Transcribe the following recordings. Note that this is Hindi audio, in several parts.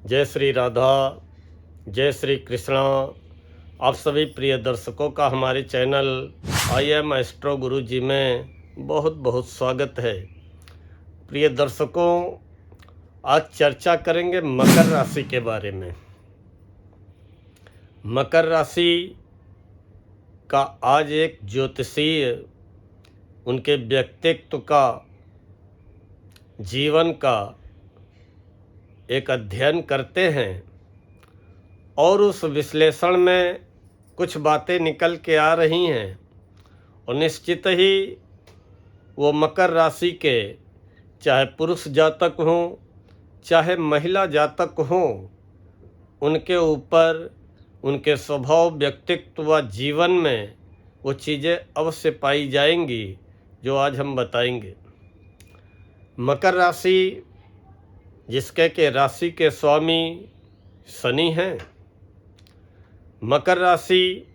जय श्री राधा, जय श्री कृष्णा। आप सभी प्रिय दर्शकों का हमारे चैनल आई एम एस्ट्रो गुरु जी में बहुत बहुत स्वागत है। प्रिय दर्शकों, आज चर्चा करेंगे मकर राशि के बारे में। मकर राशि का आज एक ज्योतिषीय उनके व्यक्तित्व का, जीवन का एक अध्ययन करते हैं और उस विश्लेषण में कुछ बातें निकल के आ रही हैं और निश्चित ही वो मकर राशि के चाहे पुरुष जातक हों चाहे महिला जातक हों, उनके ऊपर उनके स्वभाव, व्यक्तित्व व जीवन में वो चीज़ें अवश्य पाई जाएंगी जो आज हम बताएंगे। मकर राशि जिसके के राशि के स्वामी शनि हैं। मकर राशि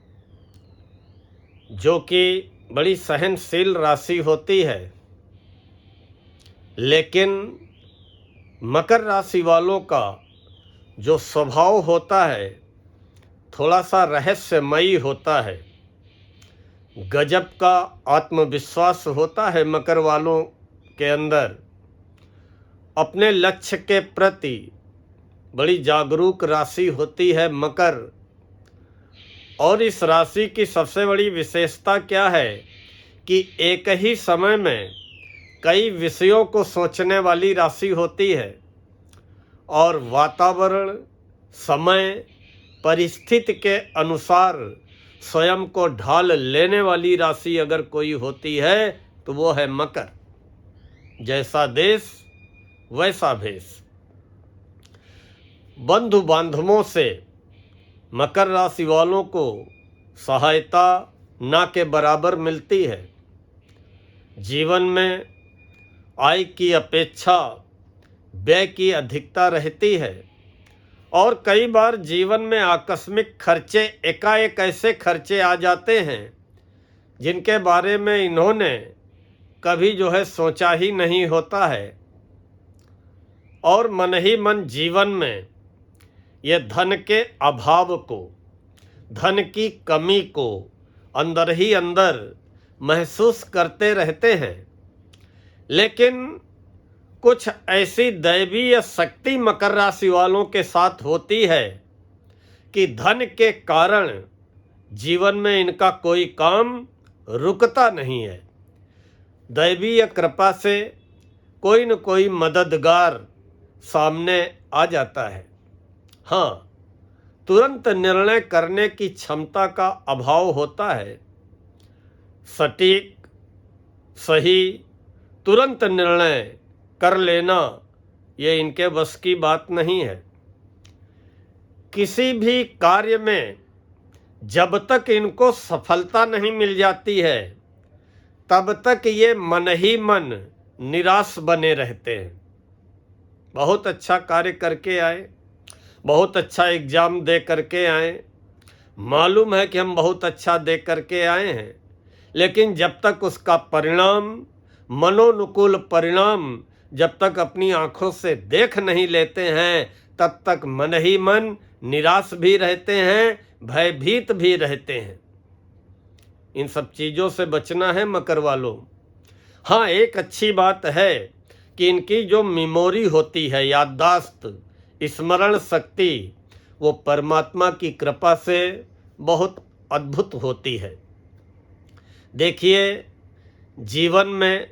जो कि बड़ी सहनशील राशि होती है, लेकिन मकर राशि वालों का जो स्वभाव होता है थोड़ा सा रहस्यमयी होता है। गजब का आत्मविश्वास होता है मकर वालों के अंदर। अपने लक्ष्य के प्रति बड़ी जागरूक राशि होती है मकर। और इस राशि की सबसे बड़ी विशेषता क्या है कि एक ही समय में कई विषयों को सोचने वाली राशि होती है और वातावरण, समय, परिस्थिति के अनुसार स्वयं को ढाल लेने वाली राशि अगर कोई होती है तो वो है मकर। जैसा देश वैसा भेष। बंधु बांधवों से मकर राशि वालों को सहायता ना के बराबर मिलती है। जीवन में आय की अपेक्षा व्यय की अधिकता रहती है और कई बार जीवन में आकस्मिक खर्चे, एकाएक ऐसे खर्चे आ जाते हैं जिनके बारे में इन्होंने कभी सोचा ही नहीं होता है। और मन ही मन जीवन में ये धन के अभाव को, धन की कमी को अंदर ही अंदर महसूस करते रहते हैं। लेकिन कुछ ऐसी दैवीय शक्ति मकर राशि वालों के साथ होती है कि धन के कारण जीवन में इनका कोई काम रुकता नहीं है। दैवीय कृपा से कोई न कोई मददगार सामने आ जाता है। हाँ, तुरंत निर्णय करने की क्षमता का अभाव होता है। सटीक, सही, तुरंत निर्णय कर लेना ये इनके बस की बात नहीं है। किसी भी कार्य में जब तक इनको सफलता नहीं मिल जाती है तब तक ये मन ही मन निराश बने रहते हैं। बहुत अच्छा कार्य करके आए, बहुत अच्छा एग्ज़ाम दे करके आए, मालूम है कि हम बहुत अच्छा दे करके आए हैं, लेकिन जब तक उसका परिणाम, मनोनुकूल परिणाम जब तक अपनी आँखों से देख नहीं लेते हैं तब तक मन ही मन निराश भी रहते हैं, भयभीत भी रहते हैं। इन सब चीज़ों से बचना है मकर वालों। हाँ, एक अच्छी बात है कि इनकी जो मेमोरी होती है, याददाश्त, स्मरण शक्ति, वो परमात्मा की कृपा से बहुत अद्भुत होती है। देखिए, जीवन में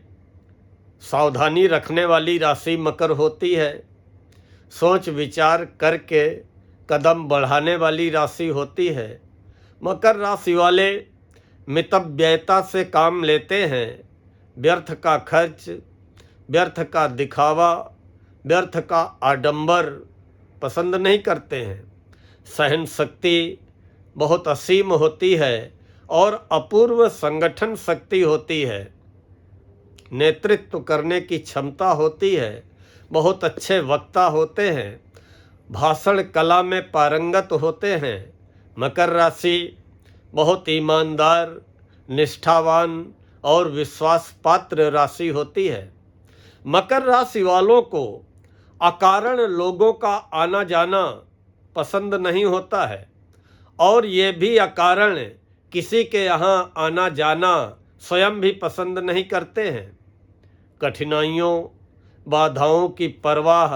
सावधानी रखने वाली राशि मकर होती है। सोच विचार करके कदम बढ़ाने वाली राशि होती है। मकर राशि वाले मितव्ययता से काम लेते हैं। व्यर्थ का खर्च, व्यर्थ का दिखावा, व्यर्थ का आडंबर पसंद नहीं करते हैं। सहन शक्ति बहुत असीम होती है और अपूर्व संगठन शक्ति होती है। नेतृत्व करने की क्षमता होती है। बहुत अच्छे वक्ता होते हैं। भाषण कला में पारंगत होते हैं। मकर राशि बहुत ईमानदार, निष्ठावान और विश्वास पात्र राशि होती है। मकर राशि वालों को अकारण लोगों का आना जाना पसंद नहीं होता है, और ये भी अकारण किसी के यहाँ आना जाना स्वयं भी पसंद नहीं करते हैं। कठिनाइयों बाधाओं की परवाह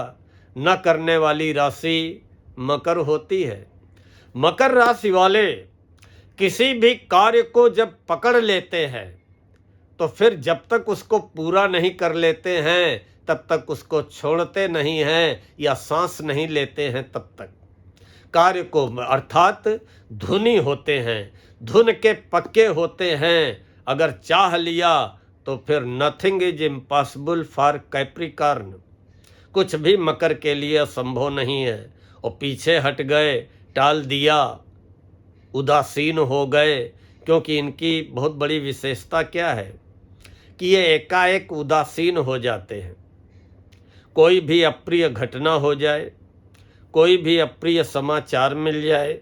न करने वाली राशि मकर होती है। मकर राशि वाले किसी भी कार्य को जब पकड़ लेते हैं तो फिर जब तक उसको पूरा नहीं कर लेते हैं तब तक उसको छोड़ते नहीं हैं या सांस नहीं लेते हैं तब तक कार्य को, अर्थात धुनी होते हैं, धुन के पक्के होते हैं। अगर चाह लिया तो फिर nothing is impossible for Capricorn, कुछ भी मकर के लिए असंभव नहीं है। और पीछे हट गए, टाल दिया, उदासीन हो गए, क्योंकि इनकी बहुत बड़ी विशेषता क्या है कि ये एकाएक उदासीन हो जाते हैं। कोई भी अप्रिय घटना हो जाए, कोई भी अप्रिय समाचार मिल जाए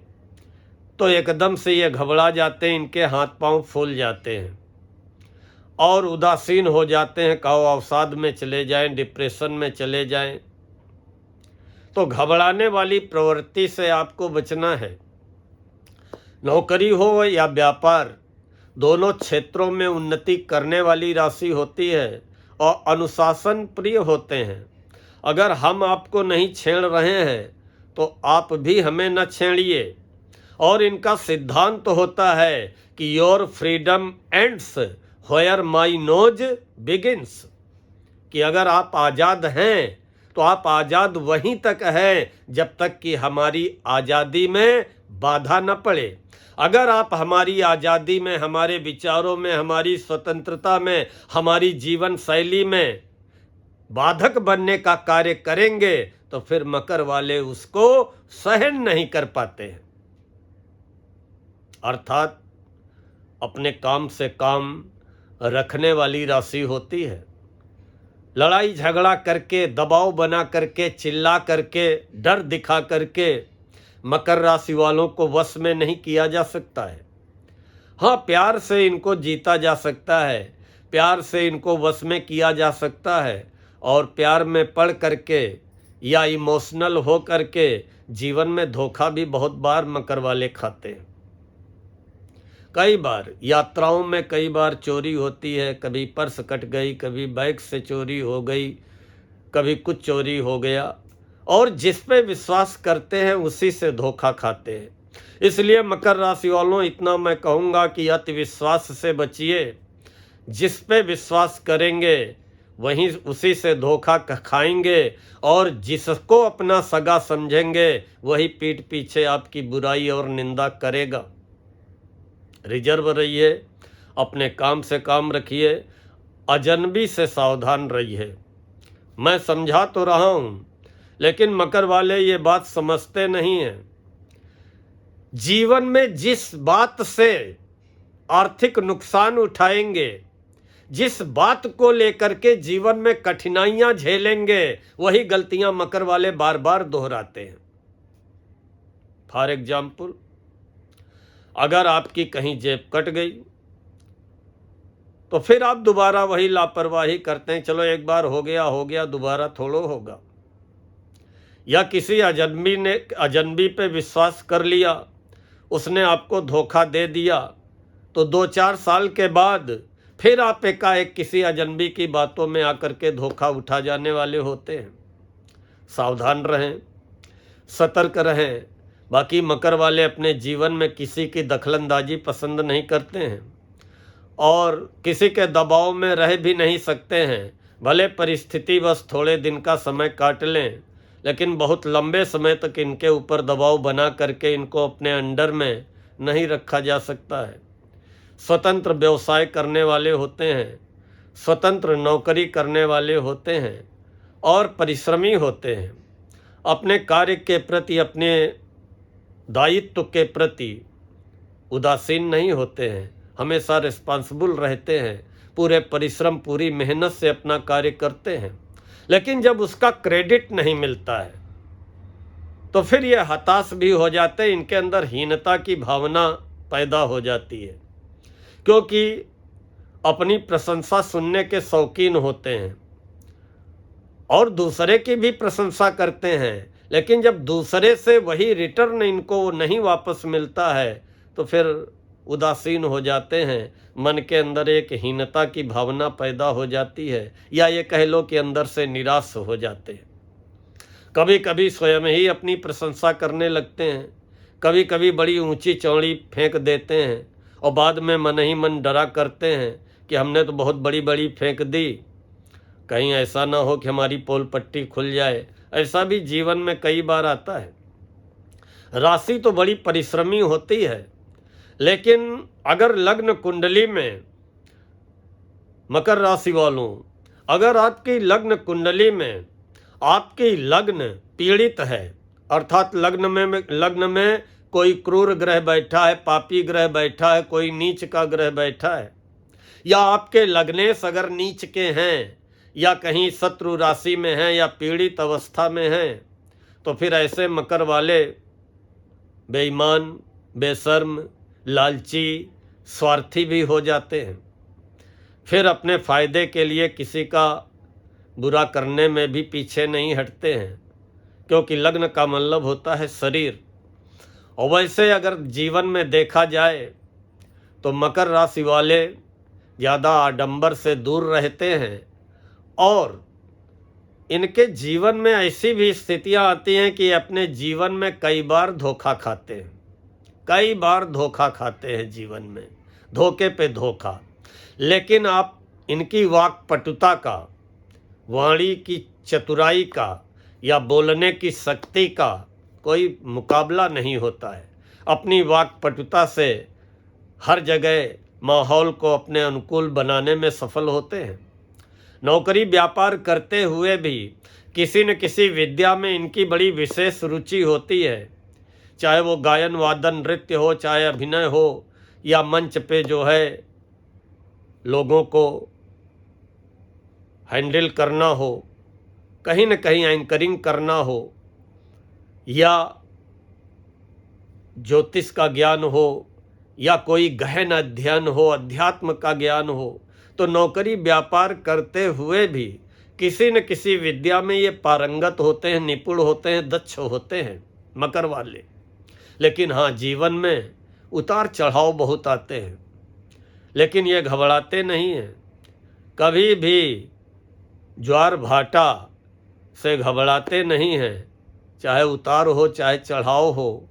तो एकदम से ये घबरा जाते हैं, इनके हाथ पांव फूल जाते हैं और उदासीन हो जाते हैं। कहो अवसाद में चले जाएं, डिप्रेशन में चले जाएं। तो घबराने वाली प्रवृत्ति से आपको बचना है। नौकरी हो या व्यापार, दोनों क्षेत्रों में उन्नति करने वाली राशि होती है और अनुशासन प्रिय होते हैं। अगर हम आपको नहीं छेड़ रहे हैं तो आप भी हमें न छेड़िए। और इनका सिद्धांत होता है कि your freedom ends where my nose begins, कि अगर आप आज़ाद हैं तो आप आज़ाद वहीं तक हैं जब तक कि हमारी आज़ादी में बाधा न पड़े। अगर आप हमारी आज़ादी में, हमारे विचारों में, हमारी स्वतंत्रता में, हमारी जीवन शैली में बाधक बनने का कार्य करेंगे तो फिर मकर वाले उसको सहन नहीं कर पाते हैं। अर्थात अपने काम से काम रखने वाली राशि होती है। लड़ाई झगड़ा करके, दबाव बना करके, चिल्ला करके, डर दिखा करके मकर राशि वालों को वश में नहीं किया जा सकता है। हाँ, प्यार से इनको जीता जा सकता है, प्यार से इनको वश में किया जा सकता है, और प्यार में पड़ करके या इमोशनल हो करके जीवन में धोखा भी बहुत बार मकर वाले खाते हैं। कई बार यात्राओं में कई बार चोरी होती है, कभी पर्स कट गई, कभी बैग से चोरी हो गई, कभी कुछ चोरी हो गया, और जिस पे विश्वास करते हैं उसी से धोखा खाते हैं। इसलिए मकर राशि वालों, इतना मैं कहूँगा कि अति विश्वास से बचिए। जिस पे विश्वास करेंगे वहीं उसी से धोखा खाएंगे, और जिसको अपना सगा समझेंगे वही पीठ पीछे आपकी बुराई और निंदा करेगा। रिजर्व रहिए, अपने काम से काम रखिए, अजनबी से सावधान रहिए। मैं समझा तो रहा हूँ, लेकिन मकर वाले ये बात समझते नहीं हैं। जीवन में जिस बात से आर्थिक नुकसान उठाएंगे, जिस बात को लेकर के जीवन में कठिनाइयां झेलेंगे, वही गलतियां मकर वाले बार बार दोहराते हैं। फॉर एग्जाम्पल, अगर आपकी कहीं जेब कट गई तो फिर आप दोबारा वही लापरवाही करते हैं, चलो एक बार हो गया दोबारा थोड़ो होगा। या किसी अजनबी पे विश्वास कर लिया, उसने आपको धोखा दे दिया, तो 2-4 साल के बाद फिर आप एकाएक किसी अजनबी की बातों में आकर के धोखा उठा जाने वाले होते हैं। सावधान रहें, सतर्क रहें। बाकी मकर वाले अपने जीवन में किसी की दखलंदाजी पसंद नहीं करते हैं और किसी के दबाव में रह भी नहीं सकते हैं। भले परिस्थिति बस थोड़े दिन का समय काट लें, लेकिन बहुत लंबे समय तक इनके ऊपर दबाव बना करके इनको अपने अंडर में नहीं रखा जा सकता है। स्वतंत्र व्यवसाय करने वाले होते हैं, स्वतंत्र नौकरी करने वाले होते हैं और परिश्रमी होते हैं। अपने कार्य के प्रति, अपने दायित्व के प्रति उदासीन नहीं होते हैं, हमेशा रिस्पॉन्सिबल रहते हैं, पूरे परिश्रम, पूरी मेहनत से अपना कार्य करते हैं। लेकिन जब उसका क्रेडिट नहीं मिलता है तो फिर ये हताश भी हो जाते हैं, इनके अंदर हीनता की भावना पैदा हो जाती है, क्योंकि अपनी प्रशंसा सुनने के शौकीन होते हैं। और दूसरे की भी प्रशंसा करते हैं, लेकिन जब दूसरे से वही रिटर्न इनको नहीं वापस मिलता है तो फिर उदासीन हो जाते हैं। मन के अंदर एक हीनता की भावना पैदा हो जाती है, या ये कह लो कि अंदर से निराश हो जाते हैं। कभी कभी स्वयं ही अपनी प्रशंसा करने लगते हैं, कभी कभी बड़ी ऊंची चौड़ी फेंक देते हैं और बाद में मन ही मन डरा करते हैं कि हमने तो बहुत बड़ी बड़ी फेंक दी, कहीं ऐसा ना हो कि हमारी पोल पट्टी खुल जाए। ऐसा भी जीवन में कई बार आता है। राशि तो बड़ी परिश्रमी होती है, लेकिन अगर लग्न कुंडली में, मकर राशि वालों, अगर आपकी लग्न कुंडली में आपकी लग्न पीड़ित है, अर्थात लग्न में कोई क्रूर ग्रह बैठा है, पापी ग्रह बैठा है, कोई नीच का ग्रह बैठा है, या आपके लग्नेश अगर नीच के हैं या कहीं शत्रु राशि में हैं या पीड़ित अवस्था में हैं, तो फिर ऐसे मकर वाले बेईमान, बेशर्म, लालची, स्वार्थी भी हो जाते हैं। फिर अपने फायदे के लिए किसी का बुरा करने में भी पीछे नहीं हटते हैं, क्योंकि लग्न का मतलब होता है शरीर। और वैसे अगर जीवन में देखा जाए तो मकर राशि वाले ज़्यादा आडंबर से दूर रहते हैं, और इनके जीवन में ऐसी भी स्थितियां आती हैं कि अपने जीवन में कई बार धोखा खाते हैं, कई बार धोखा खाते हैं जीवन में, धोखे पे धोखा। लेकिन आप इनकी वाक्पटुता का, वाणी की चतुराई का या बोलने की शक्ति का कोई मुकाबला नहीं होता है। अपनी वाक्पटुता से हर जगह माहौल को अपने अनुकूल बनाने में सफल होते हैं। नौकरी व्यापार करते हुए भी किसी न किसी विद्या में इनकी बड़ी विशेष रुचि होती है, चाहे वो गायन वादन नृत्य हो, चाहे अभिनय हो, या मंच पे जो है लोगों को हैंडल करना हो, कहीं न कहीं एंकरिंग करना हो, या ज्योतिष का ज्ञान हो, या कोई गहन अध्ययन हो, अध्यात्म का ज्ञान हो। तो नौकरी व्यापार करते हुए भी किसी न किसी विद्या में ये पारंगत होते हैं, निपुण होते हैं, दक्ष होते हैं मकर वाले। लेकिन हाँ, जीवन में उतार चढ़ाव बहुत आते हैं, लेकिन ये घबराते नहीं हैं। कभी भी ज्वार भाटा से घबराते नहीं हैं, चाहे उतार हो चाहे चढ़ाव हो।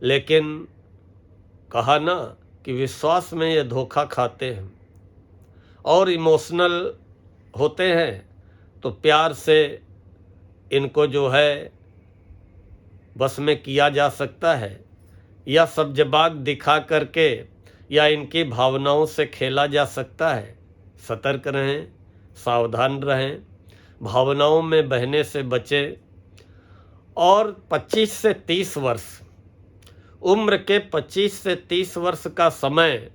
लेकिन कहा ना कि विश्वास में ये धोखा खाते हैं और इमोशनल होते हैं, तो प्यार से इनको जो है बस में किया जा सकता है, या सब्जबाग दिखा करके या इनकी भावनाओं से खेला जा सकता है। सतर्क रहें, सावधान रहें, भावनाओं में बहने से बचें। और 25 से 30 वर्ष, उम्र के 25 से 30 वर्ष का समय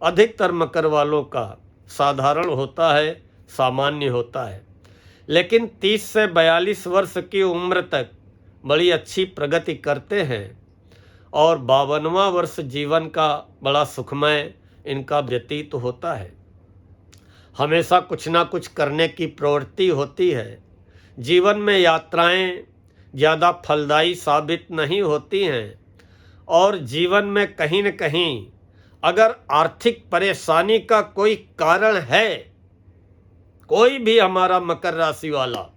अधिकतर मकर वालों का साधारण होता है, सामान्य होता है। लेकिन 30 से 42 वर्ष की उम्र तक बड़ी अच्छी प्रगति करते हैं, और 52वां वर्ष जीवन का बड़ा सुखमय इनका व्यतीत होता है। हमेशा कुछ ना कुछ करने की प्रवृत्ति होती है। जीवन में यात्राएं ज़्यादा फलदायी साबित नहीं होती हैं, और जीवन में कहीं न कहीं अगर आर्थिक परेशानी का कोई कारण है, कोई भी हमारा मकर राशि वाला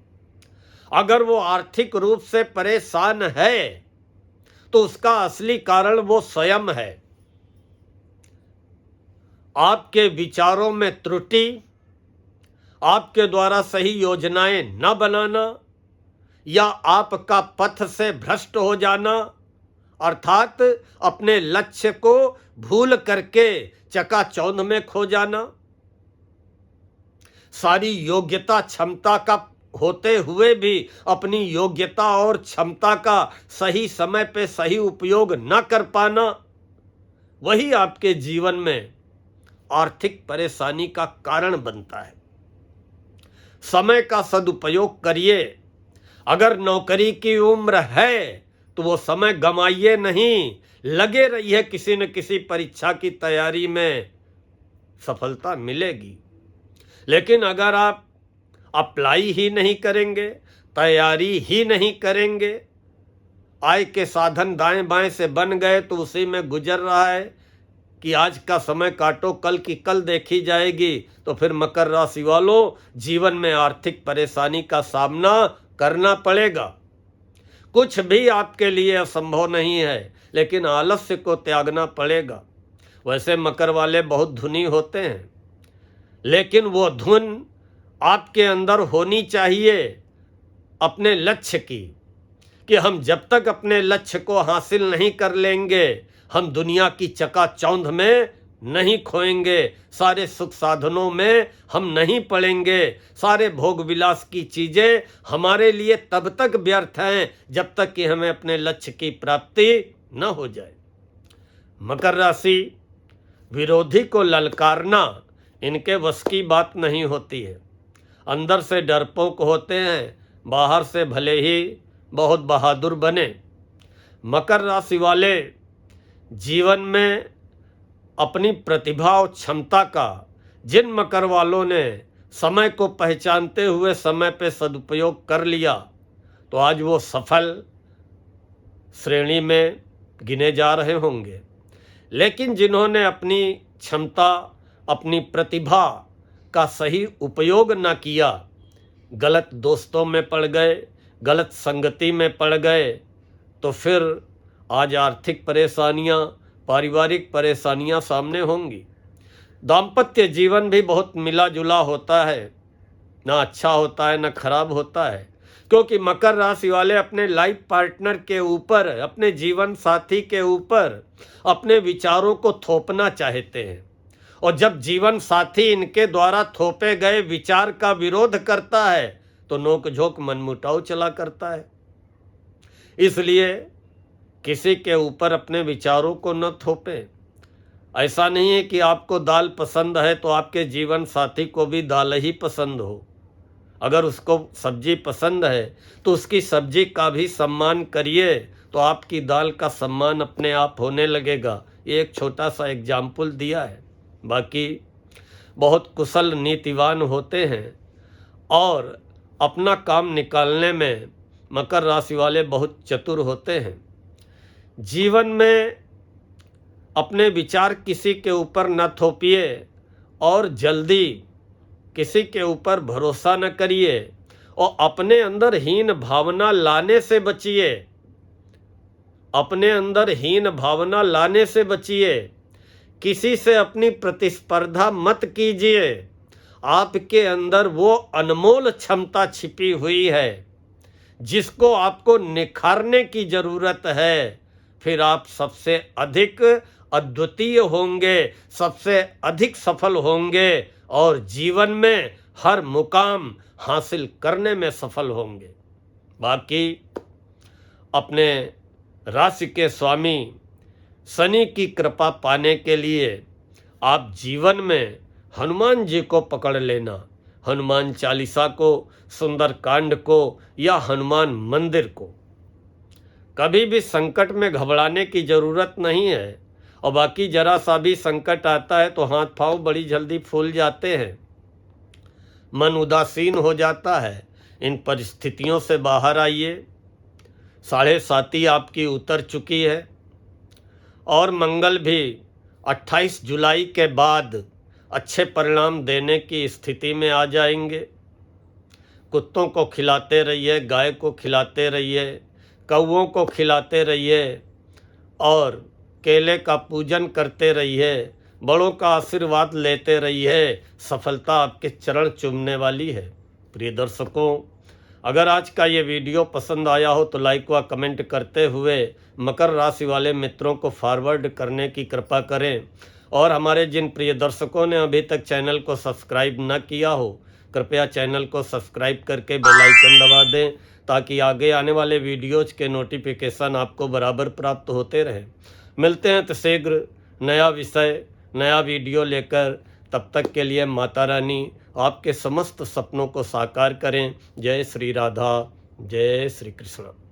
अगर वो आर्थिक रूप से परेशान है, तो उसका असली कारण वो स्वयं है। आपके विचारों में त्रुटि, आपके द्वारा सही योजनाएं न बनाना, या आपका पथ से भ्रष्ट हो जाना, अर्थात अपने लक्ष्य को भूल करके चकाचौंध में खो जाना। सारी योग्यता क्षमता का होते हुए भी अपनी योग्यता और क्षमता का सही समय पे सही उपयोग न कर पाना, वही आपके जीवन में आर्थिक परेशानी का कारण बनता है। समय का सदुपयोग करिए। अगर नौकरी की उम्र है तो वो समय गंवाइए नहीं, लगे रहिए किसी न किसी परीक्षा की तैयारी में, सफलता मिलेगी। लेकिन अगर आप अप्लाई ही नहीं करेंगे, तैयारी ही नहीं करेंगे, आय के साधन दाएं बाएं से बन गए तो उसी में गुजर रहा है कि आज का समय काटो, कल की कल देखी जाएगी, तो फिर मकर राशि वालों जीवन में आर्थिक परेशानी का सामना करना पड़ेगा। कुछ भी आपके लिए असंभव नहीं है, लेकिन आलस्य को त्यागना पड़ेगा। वैसे मकर वाले बहुत धुनी होते हैं, लेकिन वो धुन आपके अंदर होनी चाहिए अपने लक्ष्य की, कि हम जब तक अपने लक्ष्य को हासिल नहीं कर लेंगे, हम दुनिया की चकाचौंध में नहीं खोएंगे, सारे सुख साधनों में हम नहीं पड़ेंगे, सारे भोग विलास की चीज़ें हमारे लिए तब तक व्यर्थ हैं जब तक कि हमें अपने लक्ष्य की प्राप्ति न हो जाए। मकर राशि, विरोधी को ललकारना इनके वश की बात नहीं होती है। अंदर से डरपोक होते हैं, बाहर से भले ही बहुत बहादुर बने। मकर राशि वाले जीवन में अपनी प्रतिभा और क्षमता का, जिन मकर वालों ने समय को पहचानते हुए समय पे सदुपयोग कर लिया, तो आज वो सफल श्रेणी में गिने जा रहे होंगे। लेकिन जिन्होंने अपनी क्षमता, अपनी प्रतिभा का सही उपयोग न किया, गलत दोस्तों में पड़ गए, गलत संगति में पड़ गए, तो फिर आज आर्थिक परेशानियां, पारिवारिक परेशानियां सामने होंगी। दाम्पत्य जीवन भी बहुत मिला जुला होता है, ना अच्छा होता है ना खराब होता है, क्योंकि मकर राशि वाले अपने लाइफ पार्टनर के ऊपर, अपने जीवन साथी के ऊपर अपने विचारों को थोपना चाहते हैं, और जब जीवन साथी इनके द्वारा थोपे गए विचार का विरोध करता है तो नोक-झोंक, मनमुटाव चला करता है। इसलिए किसी के ऊपर अपने विचारों को न थोपें। ऐसा नहीं है कि आपको दाल पसंद है तो आपके जीवन साथी को भी दाल ही पसंद हो। अगर उसको सब्जी पसंद है तो उसकी सब्जी का भी सम्मान करिए, तो आपकी दाल का सम्मान अपने आप होने लगेगा। ये एक छोटा सा एग्जाम्पल दिया है। बाकी बहुत कुशल नीतिवान होते हैं और अपना काम निकालने में मकर राशि वाले बहुत चतुर होते हैं। जीवन में अपने विचार किसी के ऊपर न थोपिए और जल्दी किसी के ऊपर भरोसा न करिए, और अपने अंदर हीन भावना लाने से बचिए। अपने अंदर हीन भावना लाने से बचिए। किसी से अपनी प्रतिस्पर्धा मत कीजिए। आपके अंदर वो अनमोल क्षमता छिपी हुई है जिसको आपको निखारने की जरूरत है। फिर आप सबसे अधिक अद्वितीय होंगे, सबसे अधिक सफल होंगे और जीवन में हर मुकाम हासिल करने में सफल होंगे। बाकी अपने राशि के स्वामी शनि की कृपा पाने के लिए आप जीवन में हनुमान जी को पकड़ लेना। हनुमान चालीसा को, सुंदर कांड को या हनुमान मंदिर को। कभी भी संकट में घबराने की ज़रूरत नहीं है। और बाकी जरा सा भी संकट आता है तो हाथ पांव बड़ी जल्दी फूल जाते हैं, मन उदासीन हो जाता है। इन परिस्थितियों से बाहर आइए। 7.5 आपकी उतर चुकी है और मंगल भी 28 जुलाई के बाद अच्छे परिणाम देने की स्थिति में आ जाएंगे। कुत्तों को खिलाते रहिए, गाय को खिलाते रहिए, कौवों को खिलाते रहिए और केले का पूजन करते रहिए, बड़ों का आशीर्वाद लेते रहिए। सफलता आपके चरण चूमने वाली है। प्रिय दर्शकों, अगर आज का ये वीडियो पसंद आया हो तो लाइक व कमेंट करते हुए मकर राशि वाले मित्रों को फॉरवर्ड करने की कृपा करें। और हमारे जिन प्रिय दर्शकों ने अभी तक चैनल को सब्सक्राइब न किया हो, कृपया चैनल को सब्सक्राइब करके बेल आइकन दबा दें, ताकि आगे आने वाले वीडियोज के नोटिफिकेशन आपको बराबर प्राप्त होते रहे। मिलते हैं तो शीघ्र नया विषय, नया वीडियो लेकर। तब तक के लिए माता रानी आपके समस्त सपनों को साकार करें। जय श्री राधा, जय श्री कृष्ण।